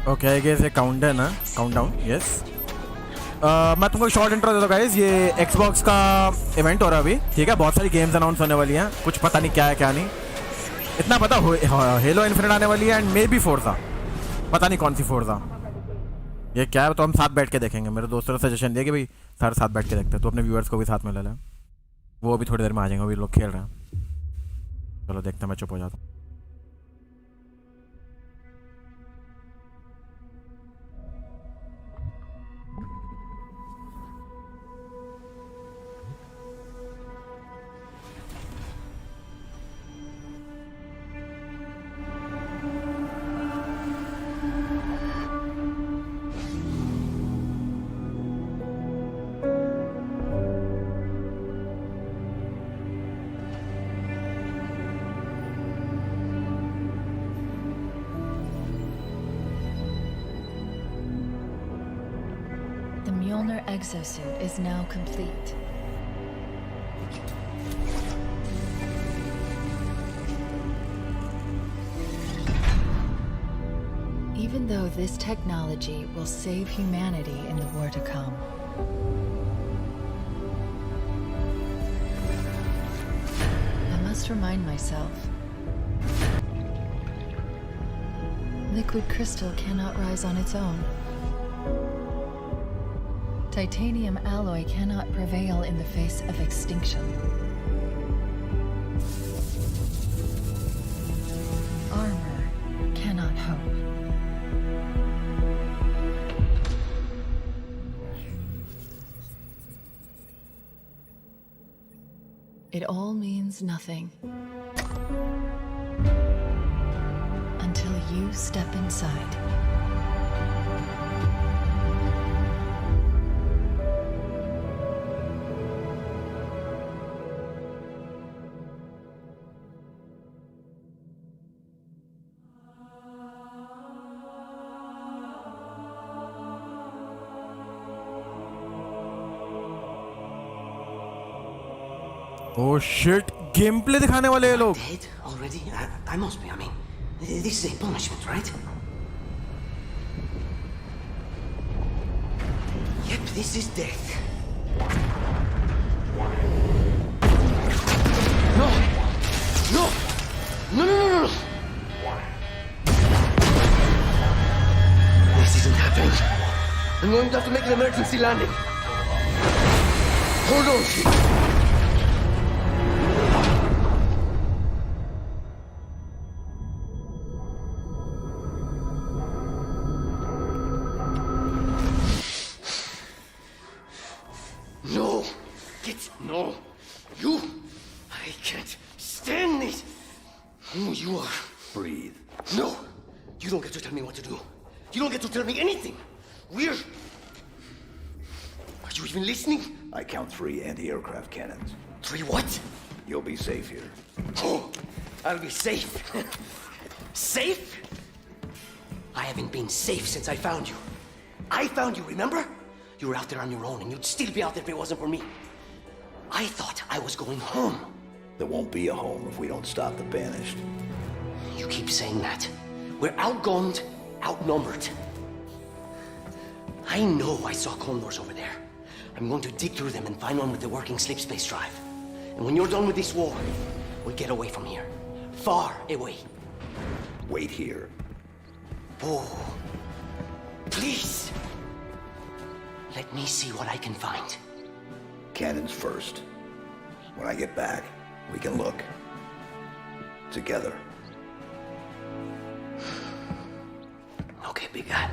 Okay I guess ये countdown है, countdown yes. मैं तुमको शॉर्ट इंट्रो देता हूँ गाइस। ये एक्सबॉक्स का इवेंट हो रहा है अभी, ठीक है। बहुत सारी गेम्स अनाउंस होने वाली हैं, कुछ पता नहीं क्या है क्या नहीं। इतना पता हेलो इन्फिनिट आने वाली है एंड मे बी फोर्जा, पता नहीं कौन सी फोर्जा। ये क्या है तो हम साथ बैठ के देखेंगे। मेरे दोस्तों ने सजेशन दिया कि भाई सारे साथ बैठ के देखते हैं, तो अपने व्यूअर्स को भी साथ में ले लें। वो अभी थोड़ी देर में आ जाएंगे, अभी लोग खेल रहे हैं। चलो देखते हैं, मैं चुप हो जाता हूँ। The Mjolnir exosuit is now complete. Even though this technology will save humanity in the war to come, I must remind myself, liquid crystal cannot rise on its own. Titanium alloy cannot prevail in the face of extinction. Armor cannot hope. It all means nothing until you step inside. Oh shit, game play दिखाने वाले ये लोग। Dead already? I must be. I mean, this is a punishment, right? Yep, this is death. No! No! No, no, no, no! This isn't happening. I'm going to have to make an emergency landing. Hold on, shit. No, you! I can't stand this! Who you are? Breathe. No! You don't get to tell me what to do. You don't get to tell me anything. We're... Are you even listening? I count 3 anti-aircraft cannons. 3 what? You'll be safe here. Oh, I'll be safe. Safe? I haven't been safe since I found you. I found you, remember? You were out there on your own, and you'd still be out there if it wasn't for me. I thought I was going home. There won't be a home if we don't stop the Banished. You keep saying that. We're outgunned, outnumbered. I know I saw condors over there. I'm going to dig through them and find one with the working sleep space drive. And when you're done with this war, we'll get away from here. Far away. Wait here. Oh, please. Let me see what I can find. Cannons first. When I get back, we can look. Together. Okay, big guy.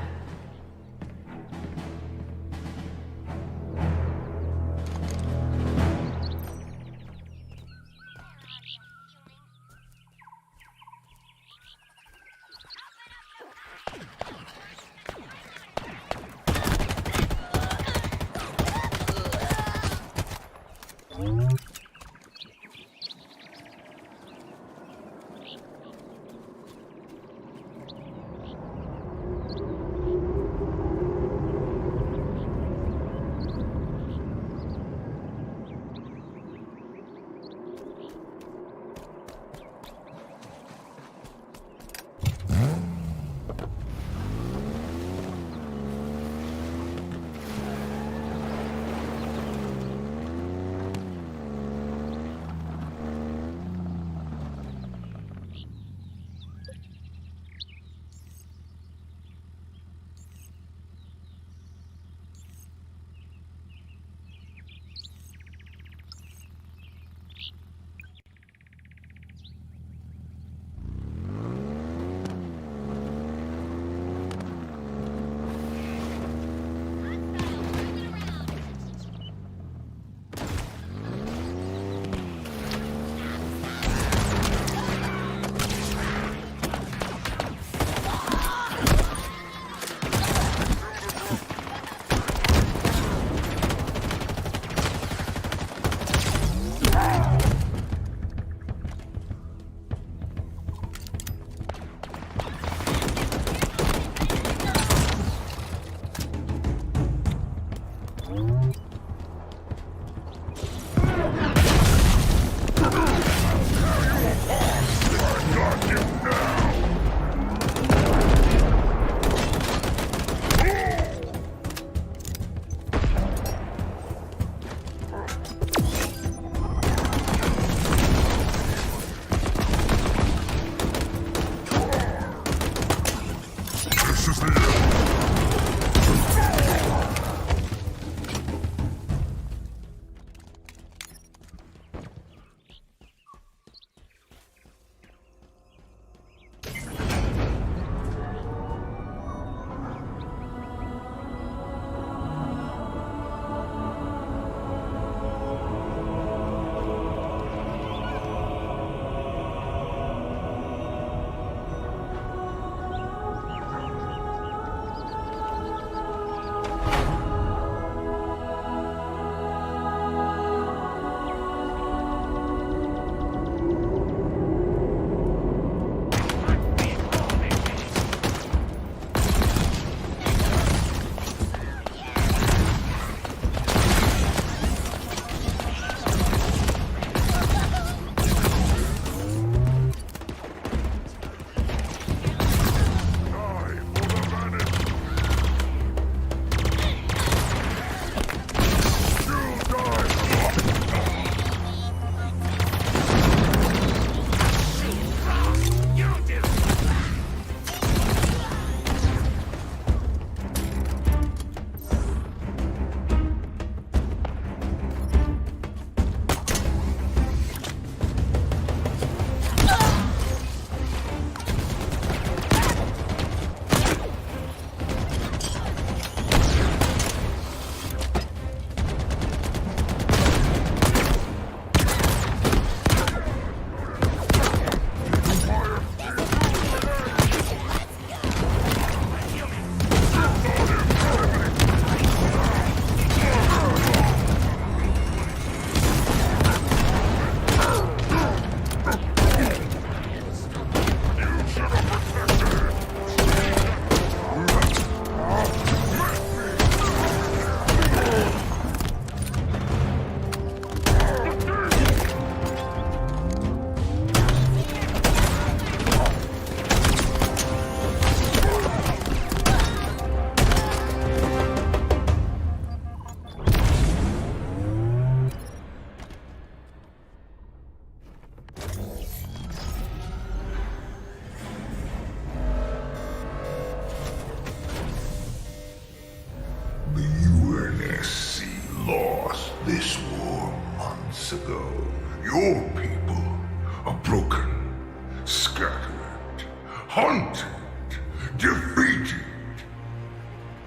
hunted, defeated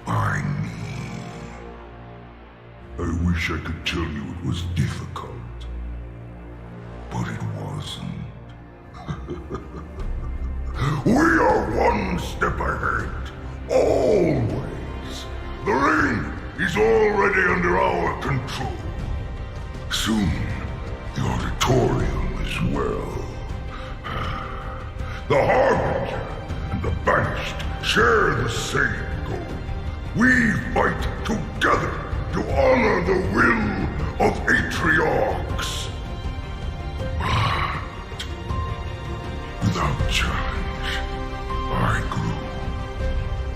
by me. I wish I could tell you it was difficult, but it wasn't. We are one step ahead, always. The ring is already under our control. Soon, the auditorium as well. The Harbinger and the Banished share the same goal. We fight together to honor the will of Atriox. But without challenge, I grew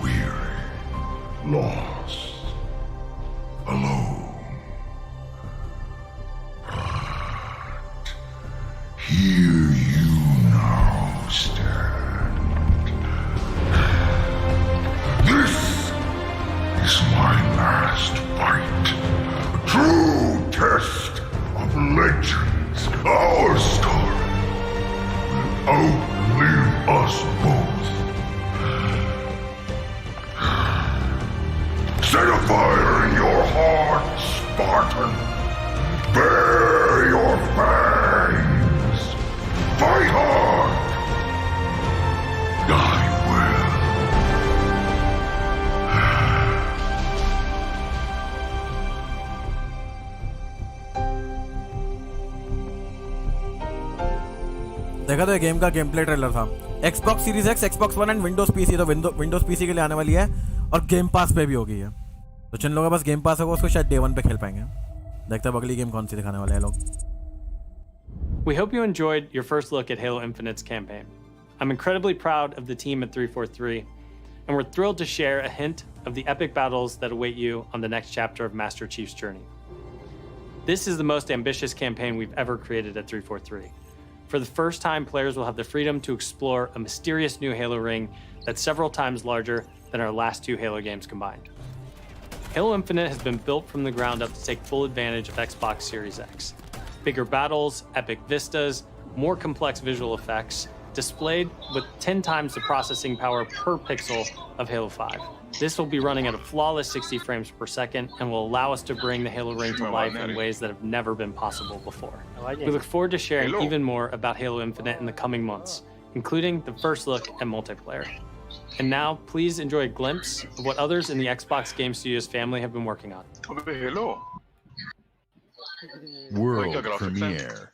weary, lost, alone. But here you now stand. This is my last fight. A true test of legends. Our story will outlive us both. Set a fire in your heart, Spartan. Bare your fangs. Fight hard. Die well. देखा तो ये game का game play trailer था। Xbox Series X, Xbox One and Windows PC, तो Windows PC के लिए आने वाली है और गेम पास पे भी होगी है। तो जिन लोगों के पास गेम पास होगा उसको शायद Day 1 पे खेल पाएंगे। देखते हैं अगली गेम कौन सी दिखाने वाले हैं लोग। We hope you enjoyed your first look at Halo Infinite's campaign. I'm incredibly proud of the team at 343, and we're thrilled to share a hint of the epic battles that await you on the next chapter of Master Chief's journey. This is the most ambitious campaign we've ever created at 343. For the first time, players will have the freedom to explore a mysterious new Halo ring that's several times larger than our last two Halo games combined. Halo Infinite has been built from the ground up to take full advantage of Xbox Series X. Bigger battles, epic vistas, more complex visual effects, displayed with 10 times the processing power per pixel of Halo 5. This will be running at a flawless 60 frames per second and will allow us to bring the Halo ring to life in ways that have never been possible before. We look forward to sharing even more about Halo Infinite in the coming months, including the first look at multiplayer. And now, please enjoy a glimpse of what others in the Xbox Game Studios family have been working on. Hello. World premiere.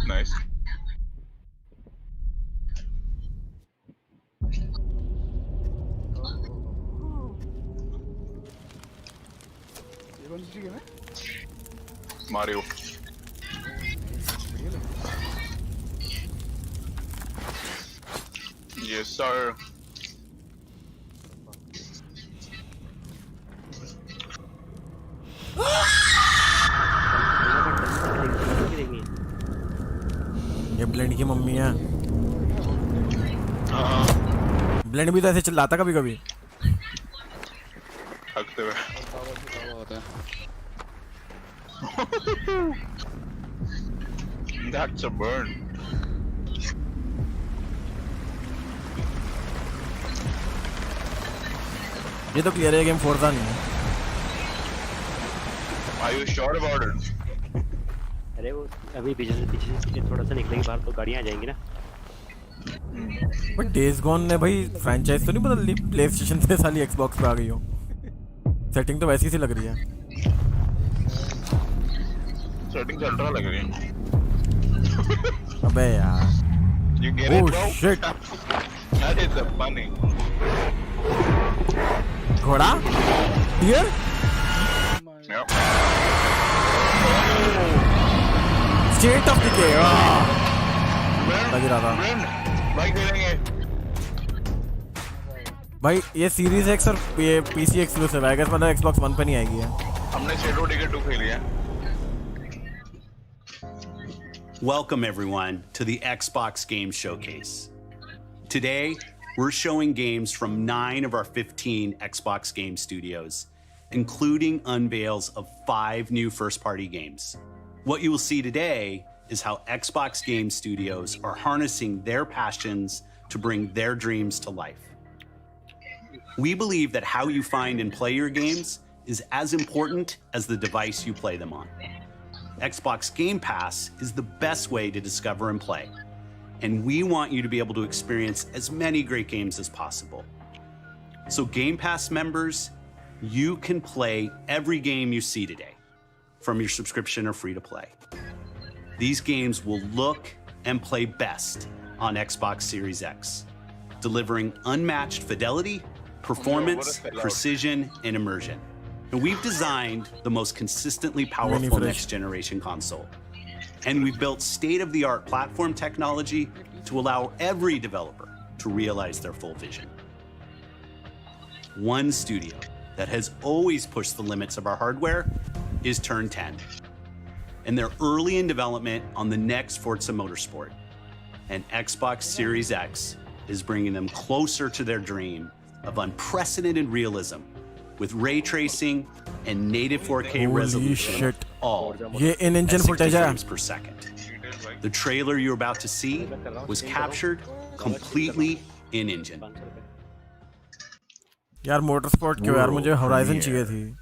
Nice. Mario. Yes, sir. ये blend की mummy है। Blend भी तो ऐसे चिल्लाता कभी कभी। थकते हुए। That's a burn. ये तो क्लियर है गेम फोर्जा नहीं है। Are you sure about it? अरे वो अभी पीछे थोड़ा सा निकलेंगे बाहर तो गाड़ियाँ आ जाएंगी ना। बट डेज गॉन ने भाई फ्रेंचाइज तो नहीं बदल ली, प्ले स्टेशन से साली एक्सबॉक्स पे आ गई हो। सेटिंग तो वैसी सी लग रही है। सेटिंग चल रहा लग रही है। अबे यार। You get it, bro? Shit. That is funny. घोड़ा? Deer? Yep. State of Decay. लग रहा था। भाई खेलेंगे। भाई ये सीरीज एक्स और ये पीसी एक्सक्लूसिव है, मतलब एक्सबॉक्स 1 पे नहीं आएगी है। हमने शेडो टिकट 2 खेली है। Welcome everyone to the Xbox Game Showcase. Today, we're showing games from 9 of our 15 Xbox game studios, including unveils of 5 new first-party games. What you will see today is how Xbox Game Studios are harnessing their passions to bring their dreams to life. We believe that how you find and play your games is as important as the device you play them on. Xbox Game Pass is the best way to discover and play, and we want you to be able to experience as many great games as possible. So Game Pass members, you can play every game you see today from your subscription or free to play. These games will look and play best on Xbox Series X, delivering unmatched fidelity, performance, precision, and immersion. And we've designed the most consistently powerful next-generation console. And we've built state-of-the-art platform technology to allow every developer to realize their full vision. One studio that has always pushed the limits of our hardware is Turn 10. And they're early in development on the next Forza Motorsport. And Xbox Series X is bringing them closer to their dream of unprecedented realism with ray tracing and native 4K resolution, all at 60 frames per second. The trailer you're about to see was captured completely in-engine. यार motorsport क्यों यार, मुझे horizon चाहिए थी.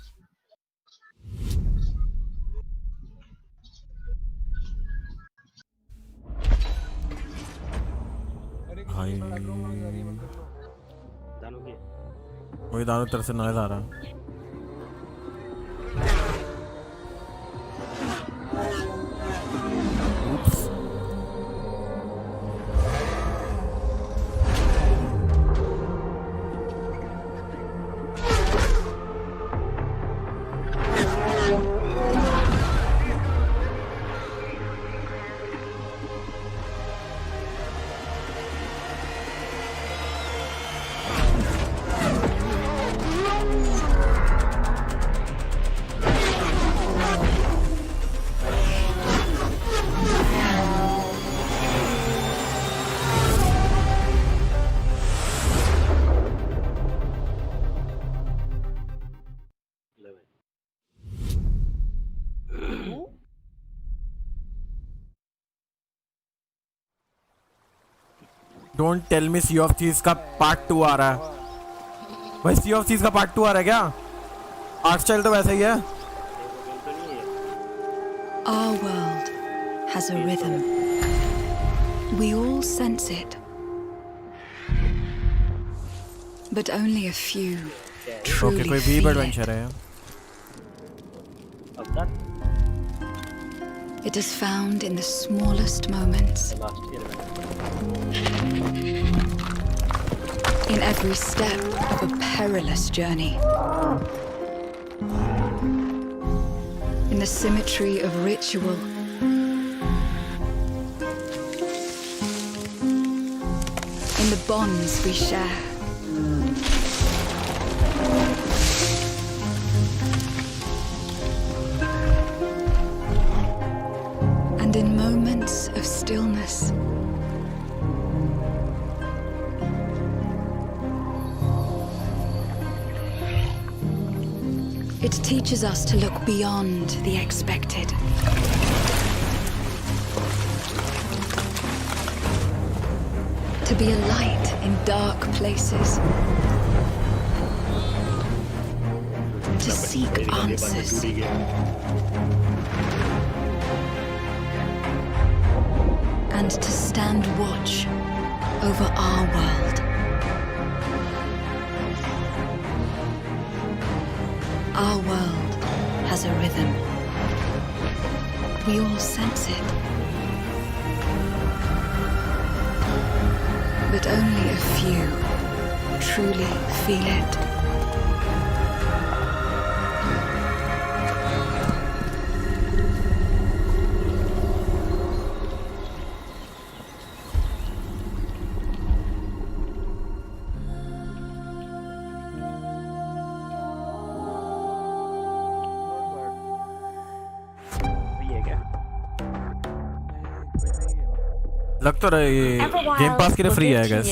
भाई वही दानू तरफ से नॉइज आ रहा. Don't tell me Sea of Thieves का पार्ट 2 आ रहा है. भाई सी ऑफ थीव्स का पार्ट 2 आ रहा है क्या? आर्ट स्टाइल तो वैसा ही है. Our world has a rhythm. We all sense it. But only a few truly कोई feel एडवेंचर है. It is found in the smallest moments. In every step of a perilous journey. In the symmetry of ritual. In the bonds we share. And in moments of stillness. It teaches us to look beyond the expected. To be a light in dark places. To seek answers. And to stand watch over our world. Our world has a rhythm. We all sense it. But only a few truly feel it. लग तो रहा है ये game pass के लिए free है, I guess.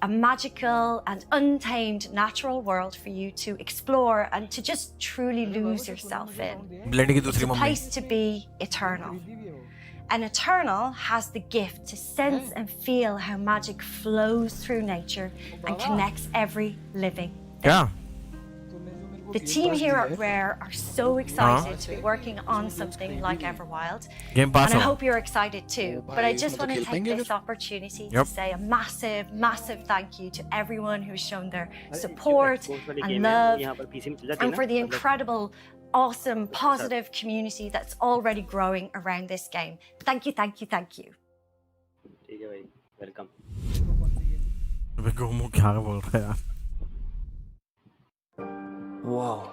A magical and untamed natural world for you to explore and to just truly lose yourself in. Blend की दूसरी It's a mummy. place to be eternal. An Eternal has the gift to sense and feel how magic flows through nature and connects every living thing. Yeah. The team here at Rare are so excited to be working on something like Everwild. Game Pass. And I hope you're excited too. But I just want to take this opportunity to say a massive, massive thank you to everyone who's shown their support and love, and for the incredible, awesome, positive community that's already growing around this game. Thank you, thank you, thank you. Welcome. Whoa.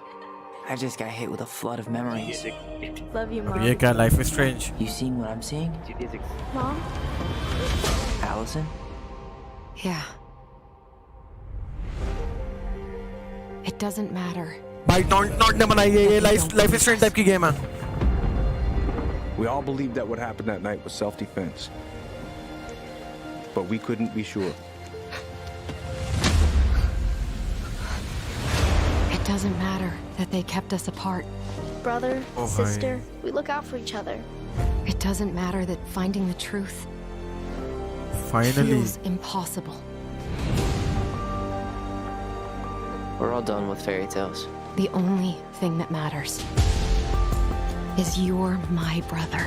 I just got hit with a flood of memories. Love you, Mom. ये क्या Life is Strange? You seeing what I'm seeing? Mom? Allison? Yeah. It doesn't matter. भाई not ने बनाई है ये Life is Strange type की game है. We all believed that what happened that night was self-defense. But we couldn't be sure. It doesn't matter that they kept us apart. Brother, sister, we look out for each other. It doesn't matter that finding the truth Finally. feels impossible. We're all done with fairy tales. The only thing that matters is you're my brother.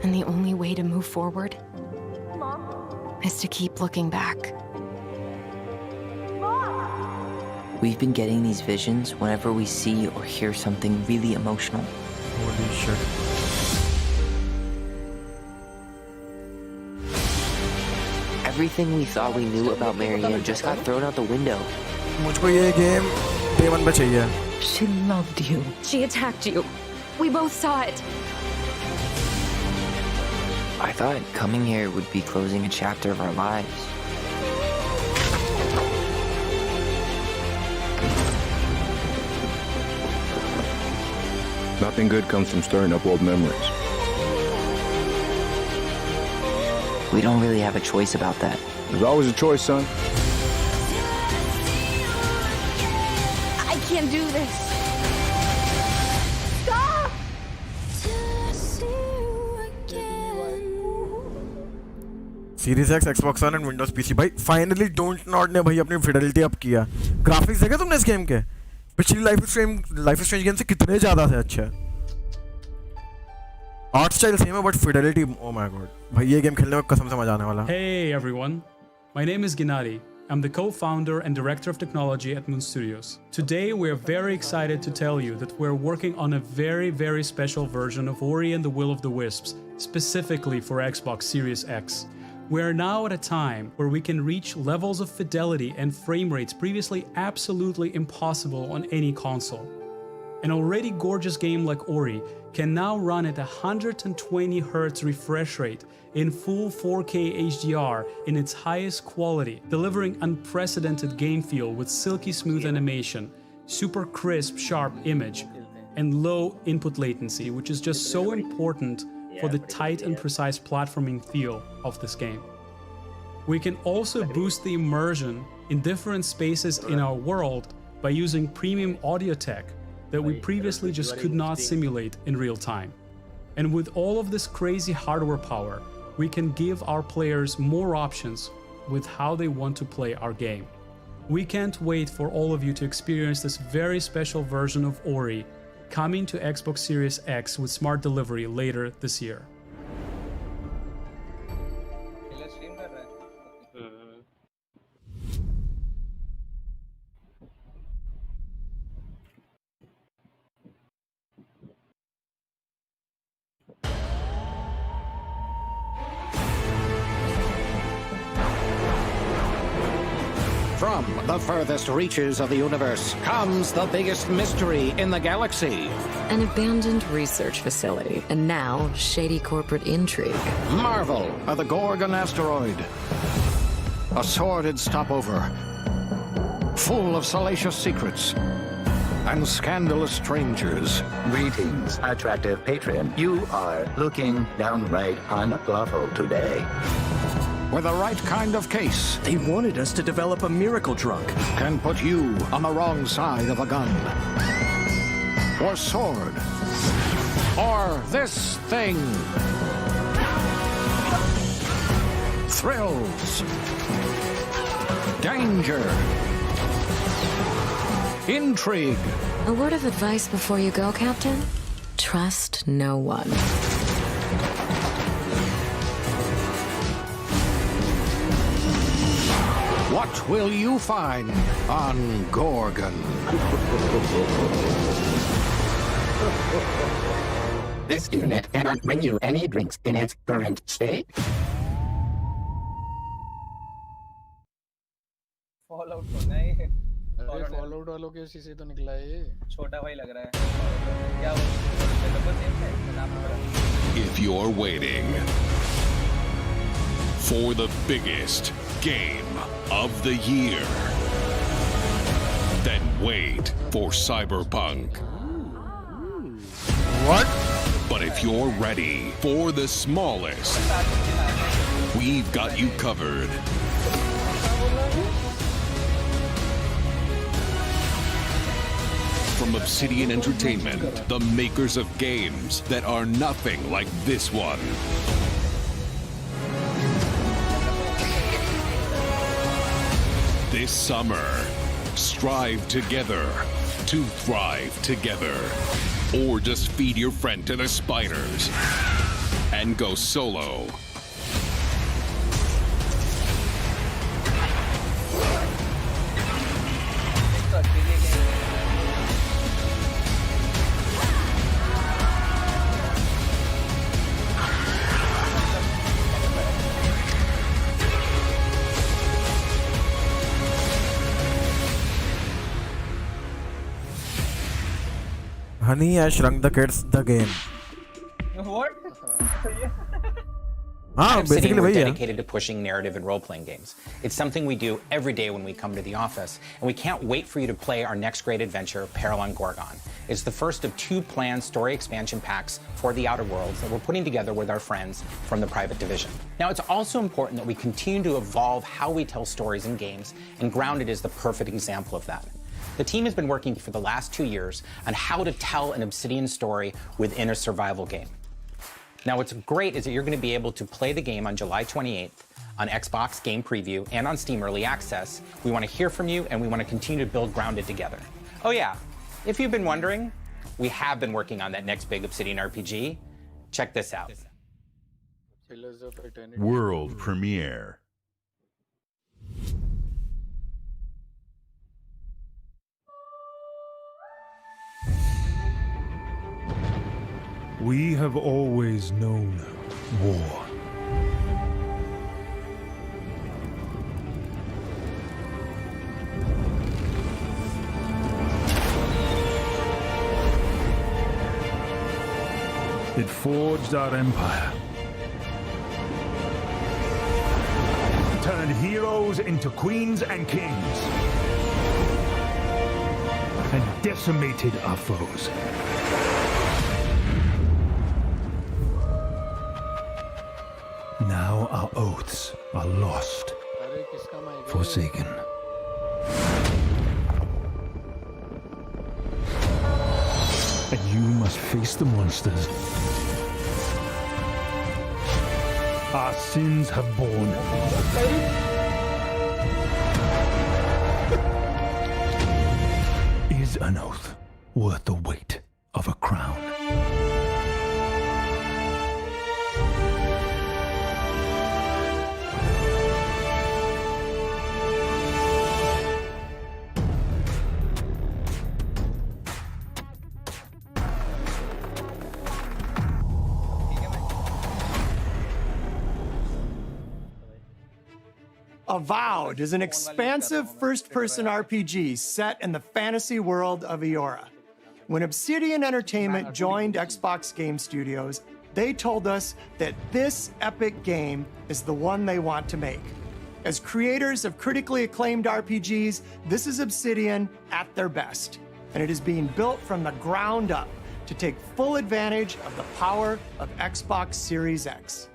And the only way to move forward is to keep looking back. We've been getting these visions whenever we see or hear something really emotional. Holy shit. Everything we thought we knew about Marianne just got thrown out the window. मुझको ये game day one पे चाहिए. She loved you. She attacked you. We both saw it. I thought coming here would be closing a chapter of our lives. Nothing good comes from stirring up old memories. We don't really have a choice about that. There's always a choice, son. I can't do this. Stop! Series X, Xbox One and Windows PC. भाई finally Dontnod ने भाई अपनी fidelity up किया. Graphics देखे तुमने इस game के? पिछली Life is Strange game से कितने ज़्यादा थे अच्छे. Art style same है but fidelity, oh my god. भाई ये game खेलने में कसम से मजा आने वाला. Hey everyone, my name is Gennady. I'm the co-founder and director of technology at Moon Studios. Today we're very excited to tell you that we're working on a very, very special version of Ori and the Will of the Wisps, specifically for Xbox Series X. We are now at a time where we can reach levels of fidelity and frame rates previously absolutely impossible on any console. An already gorgeous game like Ori can now run at 120 Hz refresh rate in full 4K HDR in its highest quality, delivering unprecedented game feel with silky smooth animation, super crisp, sharp image, and low input latency, which is just so important for the tight and precise platforming feel of this game. We can also boost the immersion in different spaces in our world by using premium audio tech that we previously just could not simulate in real time. And with all of this crazy hardware power, we can give our players more options with how they want to play our game. We can't wait for all of you to experience this very special version of Ori coming to Xbox Series X with smart delivery later this year. From the furthest reaches of the universe comes the biggest mystery in the galaxy. An abandoned research facility, and now shady corporate intrigue. Marvel of the Gorgon asteroid. A sordid stopover, full of salacious secrets and scandalous strangers. Greetings, attractive patron. You are looking downright unlawful today. With the right kind of case, They wanted us to develop a miracle drug. can put you on the wrong side of a gun or sword or this thing? Thrills, danger, intrigue. A word of advice before you go, Captain? Trust no one. What will you find on Gorgon? This unit cannot bring you any drinks in its current state. Fallout होना है ये। Fallout वालों के उसी से तो निकला है ये। छोटा भाई लग रहा है। क्या If you're waiting for the biggest game of the year, then wait for Cyberpunk. What? But if you're ready for the smallest, we've got you covered. From Obsidian Entertainment, the makers of games that are nothing like this one. This summer, strive together to thrive together. Or just feed your friend to the spiders and go solo. Honey, I Shrunk the Kids, the game. What? Ah, basically we're वही है. dedicated to pushing narrative and role-playing games. It's something we do every day when we come to the office, and we can't wait for you to play our next great adventure, Peril on Gorgon. It's the first of 2 planned story expansion packs for the Outer Worlds that we're putting together with our friends from the Private Division. Now, it's also important that we continue to evolve how we tell stories in games, and Grounded is the perfect example of that. The team has been working for the last 2 years on how to tell an Obsidian story within a survival game. Now, what's great is that you're going to be able to play the game on July 28th on Xbox Game Preview and on Steam Early Access. We want to hear from you, and we want to continue to build Grounded together. Oh yeah, if you've been wondering, we have been working on that next big Obsidian RPG. Check this out. World premiere. We have always known war. It forged our empire, turned heroes into queens and kings, and decimated our foes. Now our oaths are lost, forsaken. And you must face the monsters our sins have borne. Is an oath worth the weight of a crown? Avowed is an expansive first-person RPG set in the fantasy world of Eora. When Obsidian Entertainment joined Xbox Game Studios, they told us that this epic game is the one they want to make. As creators of critically acclaimed RPGs, this is Obsidian at their best, and it is being built from the ground up to take full advantage of the power of Xbox Series X.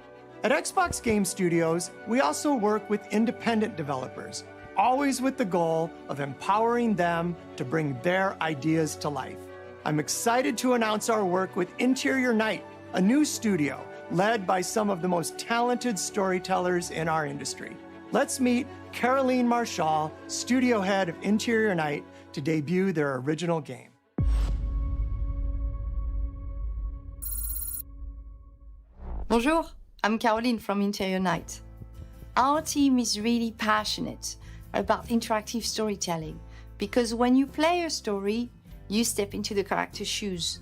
At Xbox Game Studios, we also work with independent developers, always with the goal of empowering them to bring their ideas to life. I'm excited to announce our work with Interior Night, a new studio led by some of the most talented storytellers in our industry. Let's meet Caroline Marshall, studio head of Interior Night, to debut their original game. Bonjour, I'm Caroline from Interior Night. Our team is really passionate about interactive storytelling because when you play a story, you step into the character's shoes.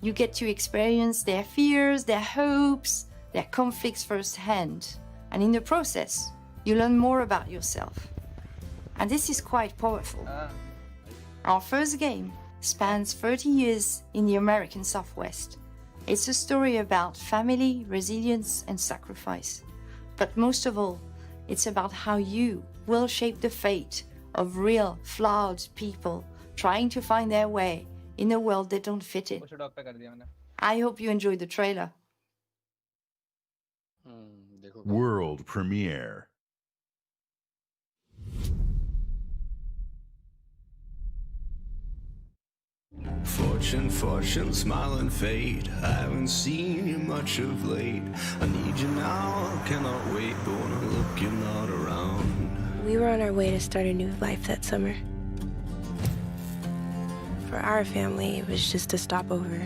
You get to experience their fears, their hopes, their conflicts firsthand. And in the process, you learn more about yourself. And this is quite powerful. Our first game spans 30 years in the American Southwest. It's a story about family, resilience, and sacrifice. But most of all, it's about how you will shape the fate of real, flawed people trying to find their way in a world that don't fit it. I hope you enjoyed the trailer. World premiere. Fortune, smiling fate. I haven't seen you much of late. I need you now, cannot wait, but when I look, you're not around. We were on our way to start a new life that summer. For our family, it was just a stopover.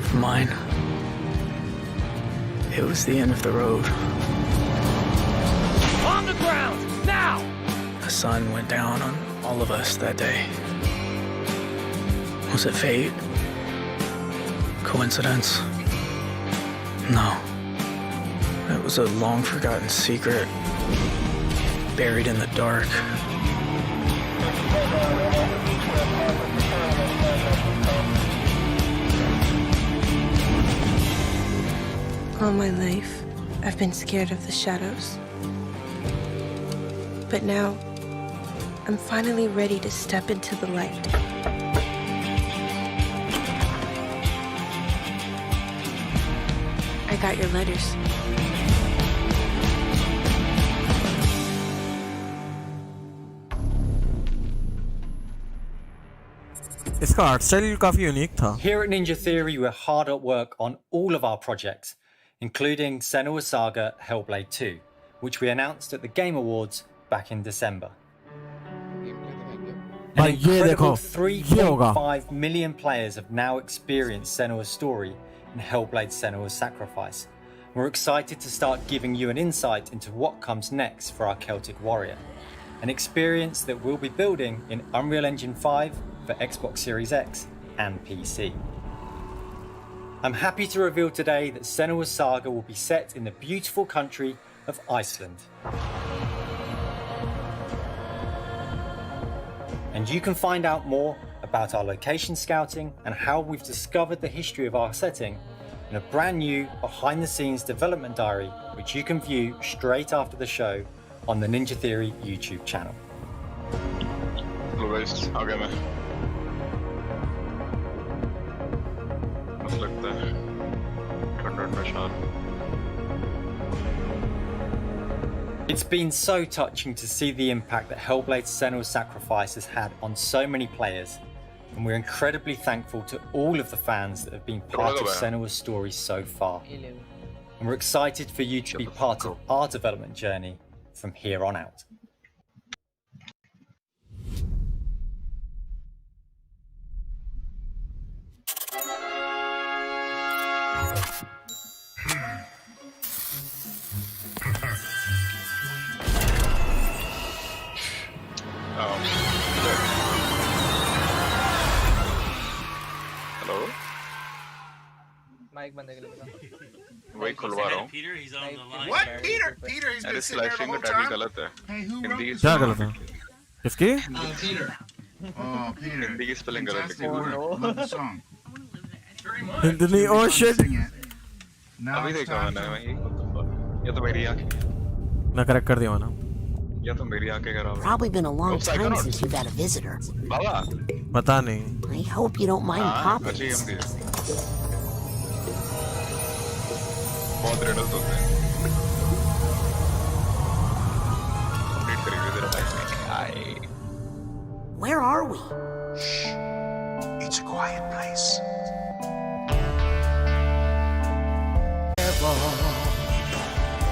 For mine, it was the end of the road. On the ground, now! The sun went down on all of us that day. Was it fate? Coincidence? No. It was a long-forgotten secret, buried in the dark. All my life, I've been scared of the shadows. But now, I'm finally ready to step into the light. I got your letters. इसका art style काफी unique था. Here at Ninja Theory, we're hard at work on all of our projects, including Senua's Saga Hellblade 2, which we announced at the Game Awards back in December. An incredible 3.5 million players have now experienced Senua's story in Hellblade Senua's Sacrifice. We're excited to start giving you an insight into what comes next for our Celtic Warrior, an experience that we'll be building in Unreal Engine 5 for Xbox Series X and PC. I'm happy to reveal today that Senua's Saga will be set in the beautiful country of Iceland. And you can find out more about our location scouting and how we've discovered the history of our setting in a brand new behind-the-scenes development diary, which you can view straight after the show on the Ninja Theory YouTube channel. Hello guys, आ गया मैं. मत लगता है ठंडा शान. It's been so touching to see the impact that Hellblade Senua's Sacrifice has had on so many players, and we're incredibly thankful to all of the fans that have been part of Senua's story so far. And we're excited for you to be part of our development journey from here on out. Hello? Mic बंद कर लेगा. वही खुलवा रहा हूँ. What? Peter, he's been sitting there the whole time. गलत है. हिंदी की क्या गलत है? किसकी? Peter. Oh, Peter. हिंदी की स्पेलिंग गलत है. Love the song. Hindi. Oh shit. अभी देखा मैंने. ये तो मेरी आँखें. मैं करेक्ट कर दिया ना. या तो मेरी आँखें खराब है. Probably been a long time since you've had a visitor. बाबा. पता नहीं. I hope you don't mind popping. अच्छी हिंदी है. बहुत रेडल्स होते हैं. Where are we? Shh. It's a quiet place.